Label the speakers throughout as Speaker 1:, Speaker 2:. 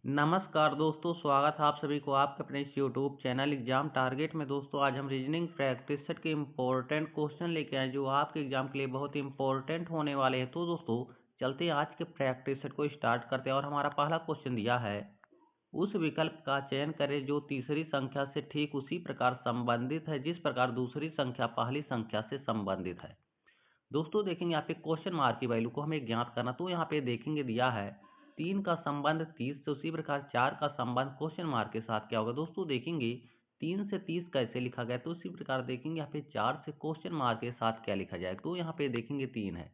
Speaker 1: नमस्कार दोस्तों, स्वागत है आप सभी को आपके अपने इस यूट्यूब चैनल एग्जाम टारगेट में। दोस्तों आज हम रीजनिंग प्रैक्टिस सेट के इम्पोर्टेंट क्वेश्चन लेके आए जो आपके एग्जाम के लिए बहुत इंपॉर्टेंट होने वाले हैं। तो दोस्तों चलते हैं आज के प्रैक्टिस सेट को स्टार्ट करते हैं। और हमारा पहला क्वेश्चन दिया है, उस विकल्प का चयन करें जो तीसरी संख्या से ठीक उसी प्रकार संबंधित है जिस प्रकार दूसरी संख्या पहली संख्या से संबंधित है। दोस्तों देखेंगे यहाँ पे क्वेश्चन मार्क की वैल्यू को हमें ज्ञात करना। तो यहाँ पे देखेंगे दिया है 3 का संबंध 30 से, उसी प्रकार 4 का संबंध क्वेश्चन मार्क के साथ क्या होगा। दोस्तों देखेंगे 3 से 30 कैसे लिखा गया, तो उसी प्रकार देखेंगे यहाँ पे 4 से क्वेश्चन मार्क के साथ क्या लिखा जाएगा। तो यहाँ पे देखेंगे 3 है,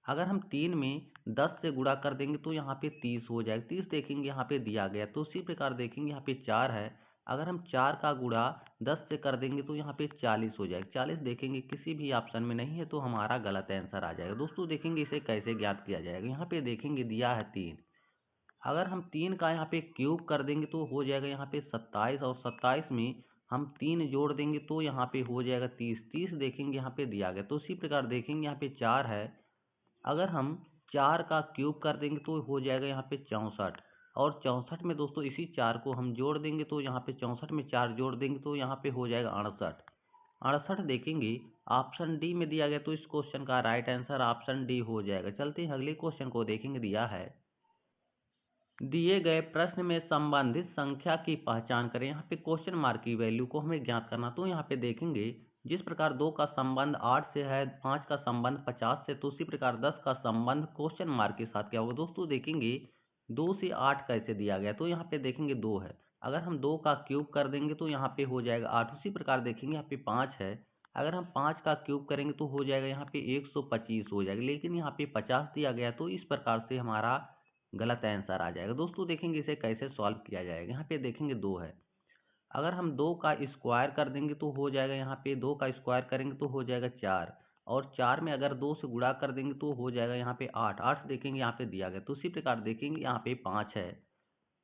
Speaker 1: अगर हम 3 में 10 से गुणा कर देंगे तो यहाँ पे 30 हो जाएगा। 30 देखेंगे यहाँ पे दिया गया। तो उसी प्रकार देखेंगे यहाँ पे 4 है, अगर हम 4 का गुणा 10 से कर देंगे तो यहाँ पे 40 हो जाएगा। 40 देखेंगे किसी भी ऑप्शन में नहीं है, तो हमारा गलत आंसर आ जाएगा। दोस्तों देखेंगे इसे कैसे ज्ञात किया जाएगा। यहाँ पे देखेंगे दिया है 3, अगर हम 3 का यहाँ पे क्यूब कर देंगे तो हो जाएगा यहाँ पे 27, और 27 में हम 3 जोड़ देंगे तो यहाँ पे हो जाएगा 30। 30 देखेंगे यहाँ पे दिया गया। तो उसी प्रकार देखेंगे यहाँ पे 4 है, अगर हम 4 का क्यूब कर देंगे तो हो जाएगा यहाँ पे 64, और 64 में दोस्तों इसी 4 को हम जोड़ देंगे तो यहाँ पे 64 में 4 जोड़ देंगे तो यहाँ पे हो जाएगा 68। 68 देखेंगे ऑप्शन डी में दिया गया, तो इस क्वेश्चन का राइट आंसर ऑप्शन डी हो जाएगा। चलते हैं अगले क्वेश्चन को देखेंगे। दिया है, दिए गए प्रश्न में संबंधित संख्या की पहचान करें। यहाँ पे क्वेश्चन मार्क की वैल्यू को हमें ज्ञात करना। तो यहाँ पे देखेंगे जिस प्रकार 2 का संबंध 8 से है, 5 का संबंध 50 से, तो उसी प्रकार 10 का संबंध क्वेश्चन मार्क के साथ क्या होगा। दोस्तों देखेंगे 2 से 8 कैसे दिया गया, तो यहाँ पे देखेंगे 2 है, अगर हम 2 का क्यूब कर देंगे तो यहाँ पे हो जाएगा 8। उसी प्रकार देखेंगे यहाँ पे 5 है, अगर हम 5 का क्यूब करेंगे तो हो जाएगा यहाँ पे 125 हो जाएगा, लेकिन यहाँ पे 50 दिया गया, तो इस प्रकार से हमारा गलत आंसर आ जाएगा। दोस्तों देखेंगे इसे कैसे सॉल्व किया जाएगा। यहाँ पे देखेंगे 2 है, अगर हम 2 का स्क्वायर कर देंगे तो हो जाएगा यहाँ पे 2 का स्क्वायर करेंगे तो हो जाएगा 4, और 4 में अगर 2 से गुणा कर देंगे तो हो जाएगा यहाँ पे 8। 8 देखेंगे यहाँ पे दिया गया। तो उसी प्रकार देखेंगे यहाँ पे 5 है,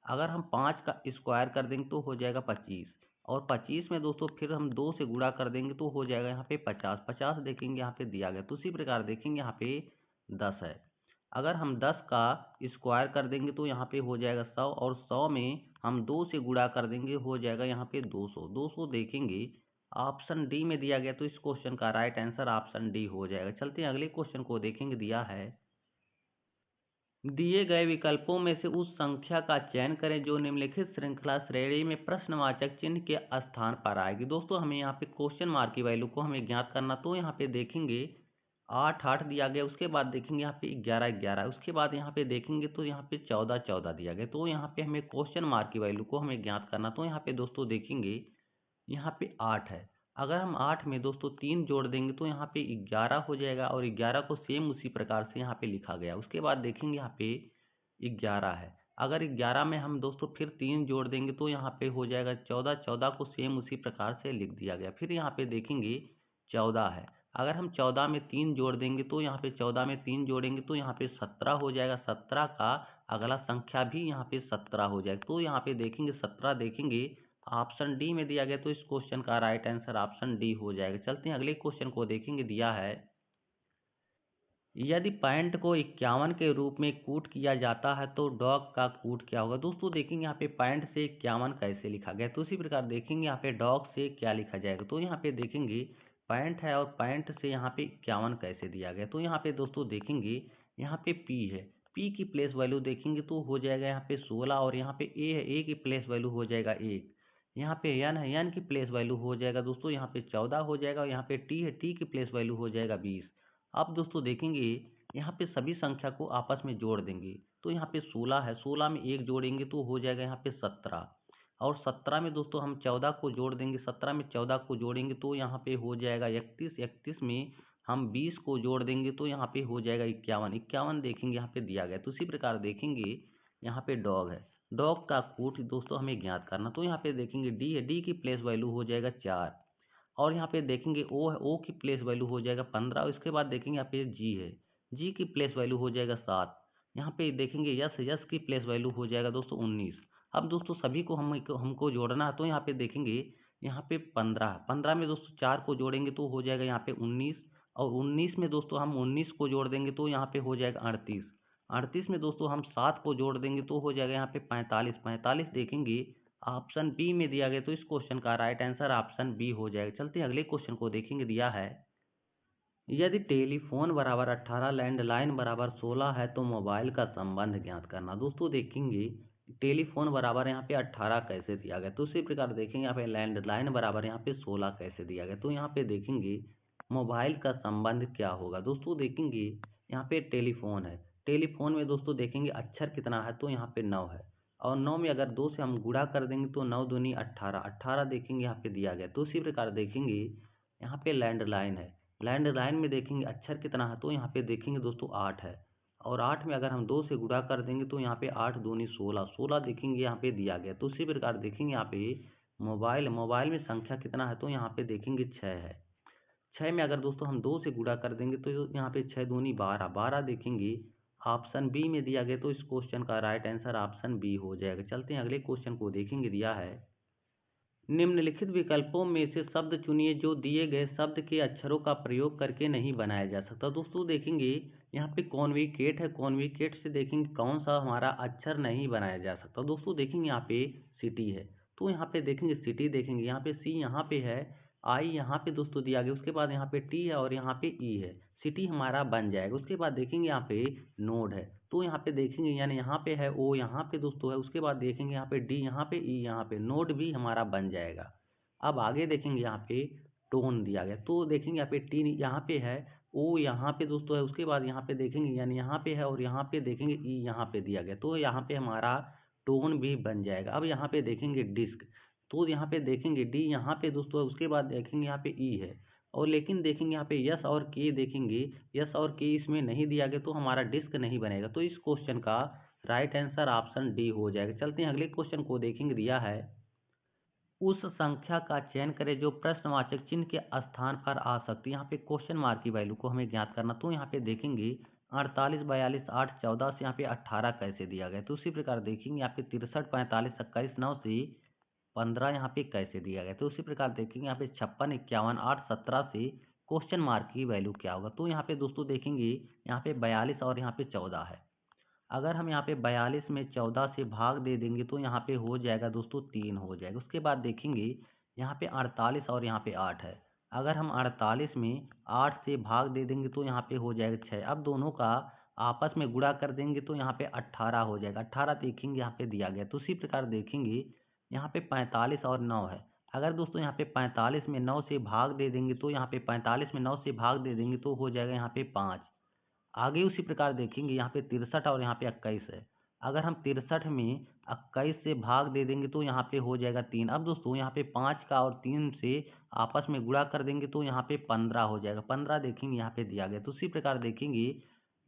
Speaker 1: अगर हम 5 का स्क्वायर कर देंगे तो हो जाएगा 25, और 25 में दोस्तों फिर हम 2 से गुणा कर देंगे तो हो जाएगा यहाँ पे 50। 50 देखेंगे यहाँ पे दिया गया। तो उसी प्रकार देखेंगे यहाँ पे 10 है, अगर हम 10 का स्क्वायर कर देंगे तो यहाँ पे हो जाएगा 100, और 100 में हम 2 से गुणा कर देंगे हो जाएगा यहाँ पे 200। 200 देखेंगे ऑप्शन डी में दिया गया, तो इस क्वेश्चन का राइट आंसर ऑप्शन डी हो जाएगा। चलते हैं अगले क्वेश्चन को देखेंगे। दिया है, दिए गए विकल्पों में से उस संख्या का चयन करें जो निम्नलिखित श्रृंखला श्रेणी में प्रश्नवाचक चिन्ह के स्थान पर आएगी। दोस्तों हमें यहाँ पे क्वेश्चन मार्क की वैल्यू को हमें ज्ञात करना। तो यहाँ पे देखेंगे 8 8 दिया गया, उसके बाद देखेंगे यहाँ पे 11 11, उसके बाद यहाँ पे देखेंगे तो यहाँ पे 14 14 दिया गया। तो यहाँ पे हमें क्वेश्चन मार्क की वैल्यू को हमें ज्ञात करना। तो यहाँ पे दोस्तों देखेंगे यहाँ पे 8 है, अगर हम 8 में दोस्तों 3 जोड़ देंगे तो यहाँ पे 11 हो जाएगा, और 11 को सेम उसी प्रकार से यहाँ पे लिखा गया। उसके बाद देखेंगे यहाँ पे 11 है, अगर 11 में हम दोस्तों फिर 3 जोड़ देंगे तो यहाँ पे हो जाएगा 14। 14 को सेम उसी प्रकार से लिख दिया गया। फिर यहाँ पे देखेंगे 14 है, अगर हम 14 में 3 जोड़ देंगे तो यहाँ पे 14 में 3 जोड़ेंगे तो यहाँ पे 17 हो जाएगा। 17 का अगला संख्या भी यहाँ पे 17 हो जाएगा। तो यहाँ पे देखेंगे 17 देखेंगे ऑप्शन डी में दिया गया, तो इस क्वेश्चन का राइट आंसर ऑप्शन डी हो जाएगा। चलते हैं अगले क्वेश्चन को देखेंगे। दिया है, यदि पैंट को 51 के रूप में कूट किया जाता है तो डॉग का कूट क्या होगा। दोस्तों देखेंगे यहाँ पे पैंट से 51 कैसे लिखा गया, तो उसी प्रकार देखेंगे यहाँ पे डॉग से क्या लिखा जाएगा। तो यहाँ पे देखेंगे पैंट है, और पैंट से यहाँ पे 51 कैसे दिया गया। तो यहाँ पे दोस्तों देखेंगे यहाँ पे पी है, पी की प्लेस वैल्यू देखेंगे तो हो जाएगा यहाँ पे 16, और यहाँ पे ए है, ए की प्लेस वैल्यू हो जाएगा 1। यहाँ पे एन है, एन की प्लेस वैल्यू हो जाएगा दोस्तों यहाँ पे 14 हो जाएगा, और यहाँ पे टी है, टी की प्लेस वैल्यू हो जाएगा 20। अब दोस्तों देखेंगे यहाँ पे सभी संख्या को आपस में जोड़ देंगे। तो यहाँ पे 16 है, 16 में 1 जोड़ेंगे तो हो जाएगा यहाँ पे 17, और 17 में दोस्तों हम 14 को जोड़ देंगे। 17 में 14 को जोड़ेंगे तो यहाँ पे हो जाएगा 31। 31 में हम 20 को जोड़ देंगे तो यहाँ पे हो जाएगा 51। 51 देखेंगे यहाँ पे दिया गया। तो उसी प्रकार देखेंगे यहाँ पे डॉग है, डॉग का कूट दोस्तों हमें ज्ञात करना। तो यहाँ पे देखेंगे डी है, डी की प्लेस वैल्यू हो जाएगा 4, और यहाँ पे देखेंगे ओ है, ओ की प्लेस वैल्यू हो जाएगा 15। इसके बाद देखेंगे यहाँ पे जी है, जी की प्लेस वैल्यू हो जाएगा 7। यहाँ पे देखेंगे यस है, यस की प्लेस वैल्यू हो जाएगा दोस्तों 19। अब दोस्तों सभी को हमको जोड़ना है। तो यहाँ पे देखेंगे यहाँ पे 15, 15 में दोस्तों 4 को जोड़ेंगे तो हो जाएगा यहाँ पे 19, और 19 में दोस्तों हम 19 को जोड़ देंगे तो यहाँ पे हो जाएगा 38, 38 में दोस्तों हम 7 को जोड़ देंगे तो हो जाएगा यहाँ पे 45। 45 देखेंगे ऑप्शन बी में दिया गया, तो इस क्वेश्चन का राइट आंसर ऑप्शन बी हो जाएगा। चलते हैं अगले क्वेश्चन को देखेंगे। दिया है यदि टेलीफोन बराबर 18, लैंडलाइन बराबर 16 है तो मोबाइल का संबंध ज्ञात करना। दोस्तों देखेंगे टेलीफोन बराबर यहाँ पे 18 कैसे दिया गया, तो उसी प्रकार देखेंगे यहाँ पे लैंडलाइन बराबर यहाँ पे 16 कैसे दिया गया। तो यहाँ पे देखेंगे मोबाइल का संबंध क्या होगा। दोस्तों देखेंगे यहाँ पे टेलीफोन है, टेलीफोन में दोस्तों देखेंगे अक्षर कितना है, तो यहाँ पे 9 है, और 9 में अगर 2 से हम गुणा कर देंगे तो 9 दूनी 18, 18 देखेंगे यहाँ पे दिया गया। तो उसी प्रकार देखेंगे यहाँ पे लैंडलाइन है, लैंडलाइन में देखेंगे अक्षर कितना है, तो यहाँ पे देखेंगे दोस्तों 8 है, और 8 में अगर हम 2 से गुणा कर देंगे तो यहाँ पे 8 दूनी 16, 16 देखेंगे यहाँ पे दिया गया। तो उसी प्रकार देखेंगे यहाँ पे मोबाइल, मोबाइल में संख्या कितना है, तो यहाँ पे देखेंगे 6 है, 6 में अगर दोस्तों हम 2 से गुणा कर देंगे तो यहाँ पे 6 दूनी 12, 12 देखेंगे ऑप्शन बी में दिया गया। तो इस क्वेश्चन का राइट आंसर ऑप्शन बी हो जाएगा। चलते हैं अगले क्वेश्चन को देखेंगे। दिया है निम्नलिखित विकल्पों में से शब्द चुनिए जो दिए गए शब्द के अक्षरों का प्रयोग करके नहीं बनाया जा सकता। दोस्तों देखेंगे यहाँ पे कॉन्विकेट है, कॉन्विकेट से देखेंगे कौन सा हमारा अक्षर नहीं बनाया जा सकता। दोस्तों देखेंगे यहाँ पे सिटी है, तो यहाँ पे देखेंगे सिटी, देखेंगे यहाँ पे सी यहाँ पे है, आई यहाँ पे दोस्तों दिया गया, उसके बाद यहाँ पे टी है और यहाँ पे ई है, सिटी हमारा बन जाएगा। उसके बाद देखेंगे यहाँ पे नोड है, तो यहाँ पे देखेंगे यानी यहाँ पे है ओ, यहाँ पे दोस्तों है, उसके बाद देखेंगे यहाँ पे डी, यहाँ पे ई, यहाँ पे नोड भी हमारा बन जाएगा। अब आगे देखेंगे यहाँ पे टोन दिया गया, तो देखेंगे यहाँ पे टी यहाँ पे है, ओ यहाँ पे दोस्तों है, उसके बाद यहाँ पे देखेंगे यानी यहाँ पे है, और यहाँ पे देखेंगे ई यहाँ पे दिया गया, तो यहाँ पे हमारा टोन भी बन जाएगा। अब यहाँ पे देखेंगे डिस्क, तो यहाँ पे देखेंगे डी यहाँ पे दोस्तों है, उसके बाद देखेंगे यहाँ पे ई है, और लेकिन देखेंगे यहाँ पे यस और के, देखेंगे यस और के इसमें नहीं दिया गया, तो हमारा डिस्क नहीं बनेगा। तो इस क्वेश्चन का राइट आंसर ऑप्शन डी हो जाएगा। चलते हैं अगले क्वेश्चन को देखेंगे। दिया है उस संख्या का चयन करें जो प्रश्नवाचक चिन्ह के स्थान पर आ सकती है। यहाँ पे क्वेश्चन मार्क की वैल्यू को हमें ज्ञात करना, तो यहाँ पे देखेंगे 48, 42, 8, 14 से यहाँ पे 18 कैसे दिया गया। तो उसी प्रकार देखेंगे यहाँ पे 63, 45, 27, 9 से 15 यहाँ पे कैसे दिया गया। तो उसी प्रकार देखेंगे यहाँ पे 56, 51, 8, 17 से क्वेश्चन मार्क की वैल्यू क्या होगा। तो यहाँ पे दोस्तों देखेंगे यहाँ पे 42 और यहाँ पे 14 है, अगर हम यहाँ पे 42 में 14 से भाग दे देंगे तो यहाँ पे हो जाएगा दोस्तों 3 हो जाएगा। उसके बाद देखेंगे यहाँ पे 48 और यहाँ पे 8 है, अगर हम 48 में 8 से भाग दे देंगे तो यहाँ पे हो जाएगा 6। अब दोनों का आपस में गुणा कर देंगे तो यहाँ पे 18 हो जाएगा। 18 देखेंगे यहाँ पे दिया गया। तो उसी प्रकार देखेंगे यहाँ पे 45 और 9 है, अगर दोस्तों यहाँ पे 45 में 9 से भाग दे देंगे तो यहाँ पे 45 में 9 से भाग दे देंगे तो हो जाएगा यहाँ पे 5। आगे उसी प्रकार देखेंगे यहाँ पे 63 और यहाँ पे 21 है, अगर हम 63 में 21 से भाग दे देंगे तो यहाँ पे हो जाएगा 3। अब दोस्तों यहाँ पे 5 का और 3 से आपस में गुणा कर देंगे तो यहाँ पे 15 हो जाएगा। 15 देखेंगे यहाँ पे दिया गया। तो उसी प्रकार देखेंगे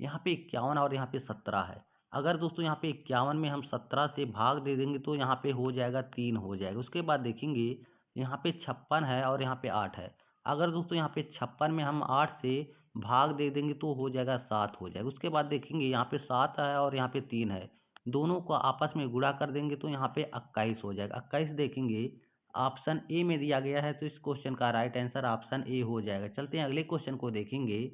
Speaker 1: यहाँ पे 51 और यहाँ पे 17 है, अगर दोस्तों यहाँ पे 51 में हम 17 से भाग दे देंगे तो यहाँ पे हो जाएगा 3 हो जाएगा। उसके बाद देखेंगे यहाँ पे 56 है और यहाँ पे 8 है, अगर दोस्तों यहाँ पे 56 में हम 8 से भाग दे देंगे तो हो जाएगा 7 हो जाएगा। उसके बाद देखेंगे यहाँ पे 7 है और यहाँ पे 3 है, दोनों को आपस में गुणा कर देंगे तो यहाँ पे 21 हो जाएगा। 21 देखेंगे ऑप्शन ए में दिया गया है, तो इस क्वेश्चन का राइट आंसर ऑप्शन ए हो जाएगा। चलते हैं अगले क्वेश्चन को देखेंगे।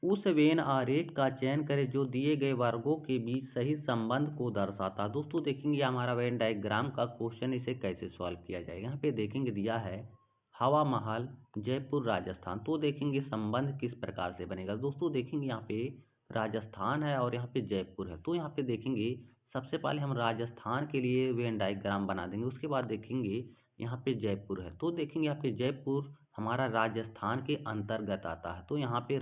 Speaker 1: उस वेन आरेख का चयन करें जो दिए गए वर्गों के बीच सही संबंध को दर्शाता। दोस्तों देखेंगे हमारा वेन डायग्राम का क्वेश्चन, इसे कैसे सॉल्व किया जाएगा। यहाँ पे देखेंगे दिया है हवा महल जयपुर राजस्थान, तो देखेंगे संबंध किस प्रकार से बनेगा। दोस्तों देखेंगे यहाँ पे राजस्थान है और यहाँ पे जयपुर है, तो यहाँ पे देखेंगे सबसे पहले हम राजस्थान के लिए वेन डायग्राम बना देंगे, उसके बाद देखेंगे यहाँ पे जयपुर है, तो देखेंगे यहाँ पे जयपुर हमारा राजस्थान के अंतर्गत आता है, तो यहाँ पे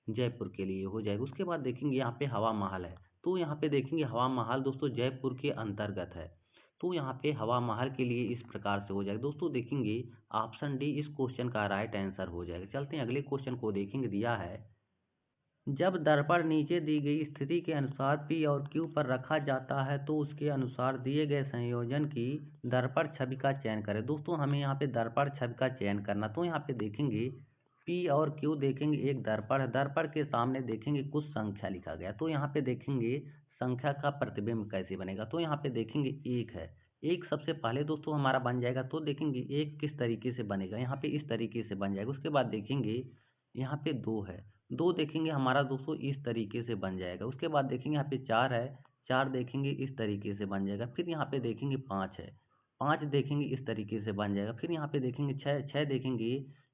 Speaker 1: जयपुर के लिए हो जाएगा। उसके बाद देखेंगे यहाँ पे हवा महल है, तो यहाँ पे देखेंगे हवा महल दोस्तों जयपुर के अंतर्गत है, तो यहाँ पे हवा महल के लिए इस प्रकार से हो जाएगा। दोस्तों देखेंगे ऑप्शन डी इस क्वेश्चन का राइट आंसर हो जाएगा। चलते हैं अगले क्वेश्चन को देखेंगे। दिया है जब दर्पण नीचे दी गई स्थिति के अनुसार पी और क्यू पर रखा जाता है तो उसके अनुसार दिए गए संयोजन की दर्पण छवि का चयन करें। दोस्तों हमें यहाँ पे दर्पण छवि का चयन करना, तो यहाँ पे देखेंगे पी और क्यू देखेंगे एक दर्पण है, दर्पण के सामने देखेंगे कुछ संख्या लिखा गया, तो यहाँ पे देखेंगे संख्या का प्रतिबिंब कैसे बनेगा। तो यहाँ पे देखेंगे एक है, एक सबसे पहले दोस्तों हमारा बन जाएगा, तो देखेंगे एक किस तरीके से बनेगा, यहाँ पे इस तरीके से बन जाएगा। उसके बाद देखेंगे यहाँ पे दो है, 2 देखेंगे हमारा दोस्तों इस तरीके से बन जाएगा। उसके बाद देखेंगे यहाँ पे 4 है, 4 देखेंगे इस तरीके से बन जाएगा। फिर यहाँ पे देखेंगे 5 है, 5 देखेंगे इस तरीके से बन जाएगा। फिर यहाँ पे देखेंगे 6, 6 देखेंगे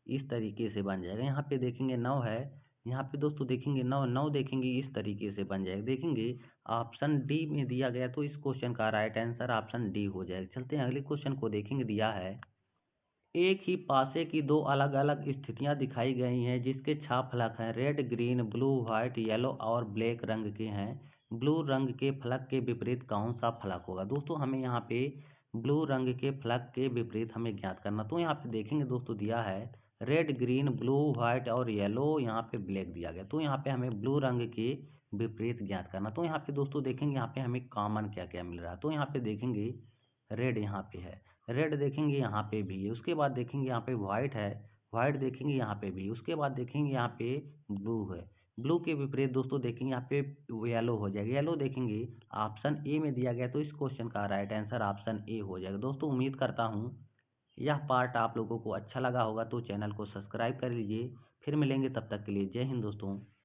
Speaker 1: इस तरीके से बन जाएगा। यहाँ पे देखेंगे 9 है, यहाँ पे दोस्तों देखेंगे 9, 9 देखेंगे इस तरीके से बन जाएगा। देखेंगे ऑप्शन डी में दिया गया, तो इस क्वेश्चन का राइट आंसर ऑप्शन डी हो जाएगा। चलते हैं अगले क्वेश्चन को देखेंगे। दिया है, एक ही पासे की 2 अलग-अलग स्थितियां दिखाई गई हैं जिसके छह फलक हैं, red, green, blue, white, yellow और ब्लैक रंग के हैं। ब्लू रंग के फलक के विपरीत कौन सा फलक होगा? दोस्तों हमें यहाँ पे ब्लू रंग के फलक के विपरीत हमें ज्ञात करना। तो यहाँ पे देखेंगे दोस्तों दिया है रेड, ग्रीन, ब्लू, व्हाइट और येलो, यहाँ पे ब्लैक दिया गया। तो यहाँ पे हमें ब्लू रंग के विपरीत ज्ञात करना। तो यहाँ पे दोस्तों देखेंगे यहाँ पे हमें कॉमन क्या क्या मिल रहा है। तो यहाँ पे देखेंगे रेड यहाँ पे है, रेड देखेंगे यहाँ पे भी है। उसके बाद देखेंगे यहाँ पे वाइट है, वाइट देखेंगे यहाँ पे भी। उसके बाद देखेंगे यहाँ पे ब्लू है, ब्लू के विपरीत दोस्तों देखेंगे यहाँ पे येलो हो जाएगा। येलो देखेंगे ऑप्शन ए में दिया गया, तो इस क्वेश्चन का राइट आंसर ऑप्शन ए हो जाएगा। दोस्तों उम्मीद करता हूँ यह पार्ट आप लोगों को अच्छा लगा होगा, तो चैनल को सब्सक्राइब कर लीजिए। फिर मिलेंगे, तब तक के लिए जय हिंद दोस्तों।